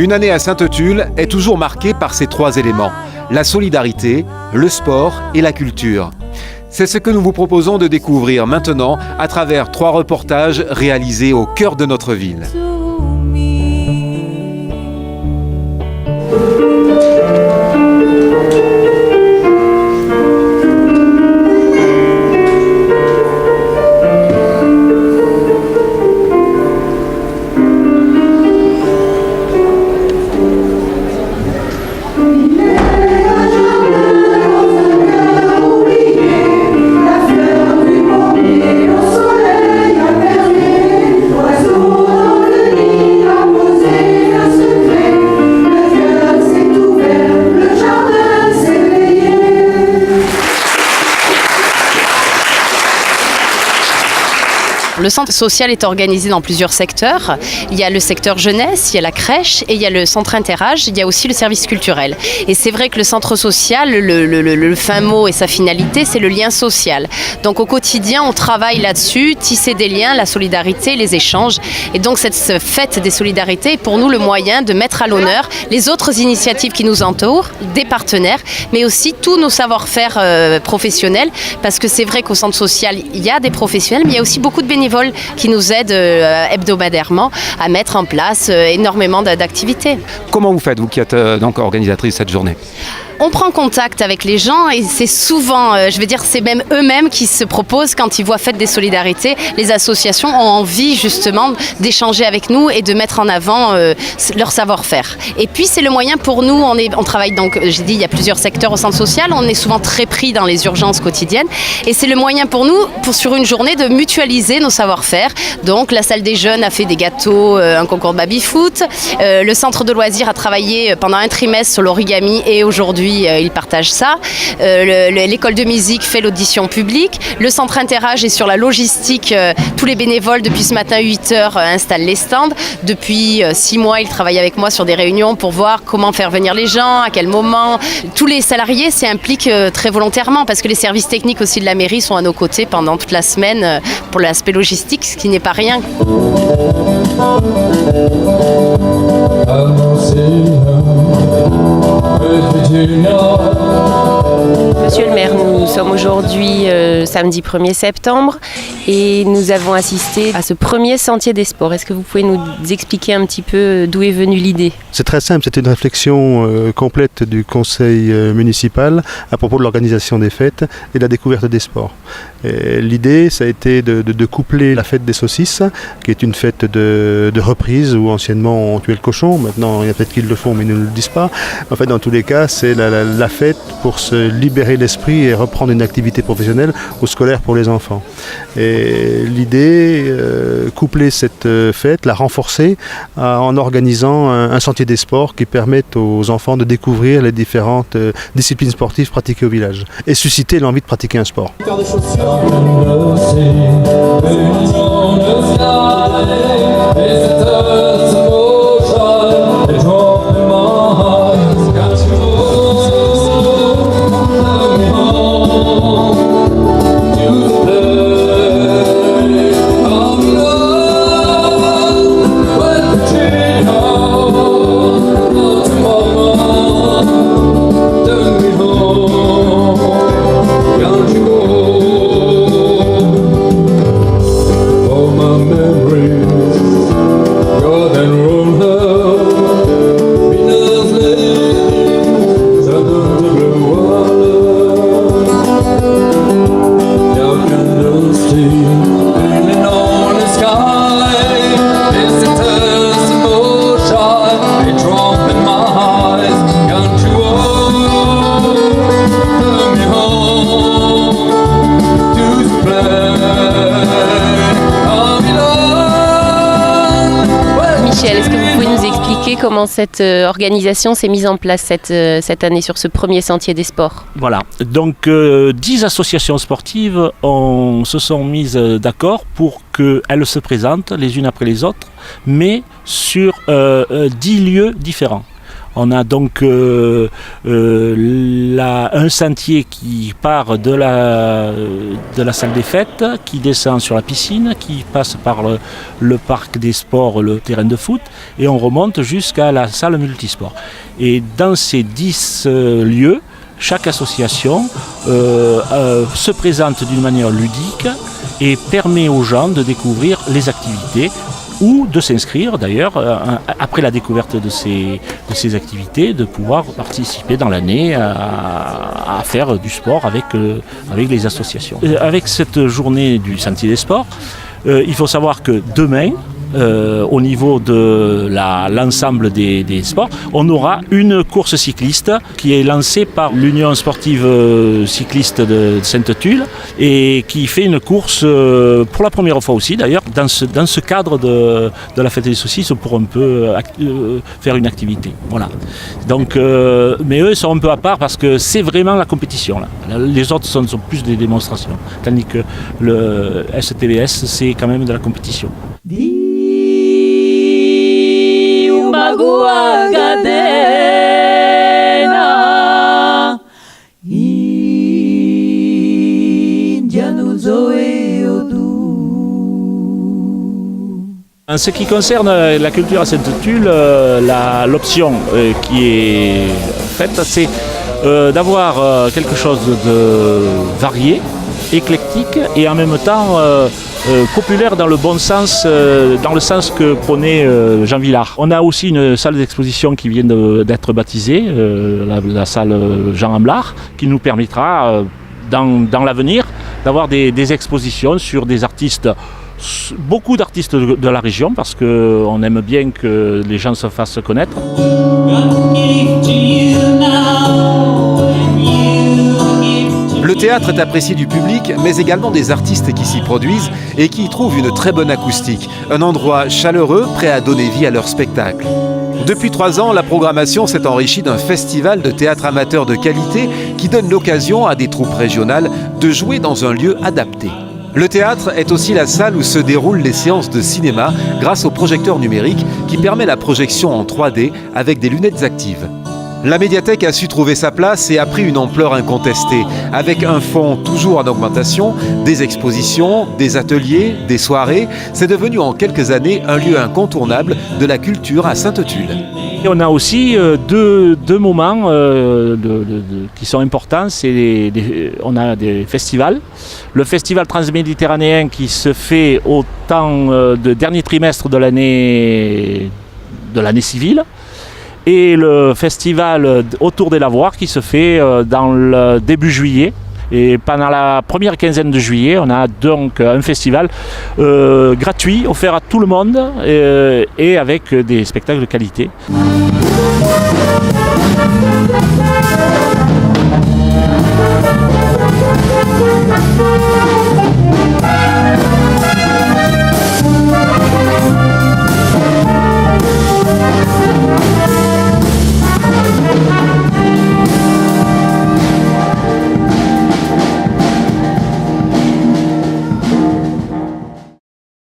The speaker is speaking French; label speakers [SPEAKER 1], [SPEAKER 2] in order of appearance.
[SPEAKER 1] Une année à Sainte-Tulle est toujours marquée par ces trois éléments, la solidarité, le sport et la culture. C'est ce que nous vous proposons de découvrir maintenant à travers 3 reportages réalisés au cœur de notre ville.
[SPEAKER 2] Le centre social est organisé dans plusieurs secteurs. Il y a le secteur jeunesse, il y a la crèche et il y a le centre interage, il y a aussi le service culturel. Et c'est vrai que le centre social, le fin mot et sa finalité, c'est le lien social. Donc au quotidien, on travaille là-dessus, tisser des liens, la solidarité, les échanges. Et donc cette fête des solidarités est pour nous le moyen de mettre à l'honneur les autres initiatives qui nous entourent, des partenaires, mais aussi tous nos savoir-faire professionnels. Parce que c'est vrai qu'au centre social, il y a des professionnels, mais il y a aussi beaucoup de bénévoles qui nous aident hebdomadairement à mettre en place énormément d'activités.
[SPEAKER 1] Comment vous faites, vous qui êtes donc organisatrice de cette journée ?
[SPEAKER 2] On prend contact avec les gens et c'est souvent, c'est même eux-mêmes qui se proposent quand ils voient Fête des Solidarités. Les associations ont envie justement d'échanger avec nous et de mettre en avant leur savoir-faire. Et puis c'est le moyen pour nous, on travaille donc, j'ai dit, il y a plusieurs secteurs au centre social, on est souvent très pris dans les urgences quotidiennes et c'est le moyen pour nous, sur une journée, de mutualiser nos savoir-faire. Donc la salle des jeunes a fait des gâteaux, un concours de baby-foot, le centre de loisirs a travaillé pendant un trimestre sur l'origami et aujourd'hui il partage ça. L'école de musique fait l'audition publique. Le centre interage est sur la logistique. Tous les bénévoles, depuis ce matin 8h, installent les stands. Depuis 6 mois, ils travaillent avec moi sur des réunions pour voir comment faire venir les gens, à quel moment. Tous les salariés s'y impliquent très volontairement parce que les services techniques aussi de la mairie sont à nos côtés pendant toute la semaine pour l'aspect logistique, ce qui n'est pas rien.
[SPEAKER 3] Monsieur le maire, nous sommes aujourd'hui samedi 1er septembre et nous avons assisté à ce premier sentier des sports. Est-ce que vous pouvez nous expliquer un petit peu d'où est venue l'idée ?
[SPEAKER 4] C'est très simple, c'est une réflexion complète du conseil municipal à propos de l'organisation des fêtes et de la découverte des sports. Et l'idée, ça a été de coupler la fête des saucisses, qui est une fête de reprise où anciennement on tuait le cochon. Maintenant, il y a peut-être qu'ils le font mais ils ne le disent pas. En fait, dans tous les cas, c'est la fête pour se libérer l'esprit et reprendre une activité professionnelle ou scolaire pour les enfants. Et l'idée, coupler cette fête, la renforcer en organisant un sentier des sports qui permette aux enfants de découvrir les différentes disciplines sportives pratiquées au village et susciter l'envie de pratiquer un sport.
[SPEAKER 3] Comment cette organisation s'est mise en place cette année sur ce premier sentier des sports ?
[SPEAKER 5] Voilà, donc 10 associations sportives se sont mises d'accord pour qu'elles se présentent les unes après les autres, mais sur 10 lieux différents. On a donc un sentier qui part de la salle des fêtes, qui descend sur la piscine, qui passe par le parc des sports, le terrain de foot, et on remonte jusqu'à la salle multisport. Et dans ces 10 lieux, chaque association se présente d'une manière ludique et permet aux gens de découvrir les activités ou de s'inscrire d'ailleurs, après la découverte de ces activités, de pouvoir participer dans l'année à faire du sport avec les associations. Avec cette journée du Sentier des Sports, il faut savoir que demain, au niveau de l'ensemble des sports, on aura une course cycliste qui est lancée par l'Union sportive cycliste de Sainte-Tulle et qui fait une course pour la première fois aussi d'ailleurs dans ce cadre de la fête des saucisses pour un peu faire une activité. Voilà. Donc, mais eux sont un peu à part parce que c'est vraiment la compétition là. Les autres sont plus des démonstrations, tandis que le STVS c'est quand même de la compétition. En ce qui concerne la culture à Sainte-Tulle, l'option qui est faite, c'est d'avoir quelque chose de varié, éclectique et en même temps populaire dans le bon sens, dans le sens que prônait Jean Villard. On a aussi une salle d'exposition qui vient d'être baptisée, la salle Jean Amblard, qui nous permettra dans l'avenir d'avoir des expositions sur des artistes, beaucoup d'artistes de la région, parce qu'on aime bien que les gens se fassent connaître.
[SPEAKER 1] Le théâtre est apprécié du public, mais également des artistes qui s'y produisent et qui y trouvent une très bonne acoustique. Un endroit chaleureux, prêt à donner vie à leur spectacle. Depuis 3 ans, la programmation s'est enrichie d'un festival de théâtre amateur de qualité qui donne l'occasion à des troupes régionales de jouer dans un lieu adapté. Le théâtre est aussi la salle où se déroulent les séances de cinéma grâce au projecteur numérique qui permet la projection en 3D avec des lunettes actives. La médiathèque a su trouver sa place et a pris une ampleur incontestée, avec un fonds toujours en augmentation, des expositions, des ateliers, des soirées. C'est devenu en quelques années un lieu incontournable de la culture à Sainte-Tulle.
[SPEAKER 5] Et on a aussi deux moments qui sont importants. On a des festivals. Le festival transméditerranéen qui se fait au temps de dernier trimestre de l'année civile. Et le festival autour des lavoirs qui se fait dans le début juillet. Et pendant la première quinzaine de juillet, on a donc un festival gratuit, offert à tout le monde et avec des spectacles de qualité.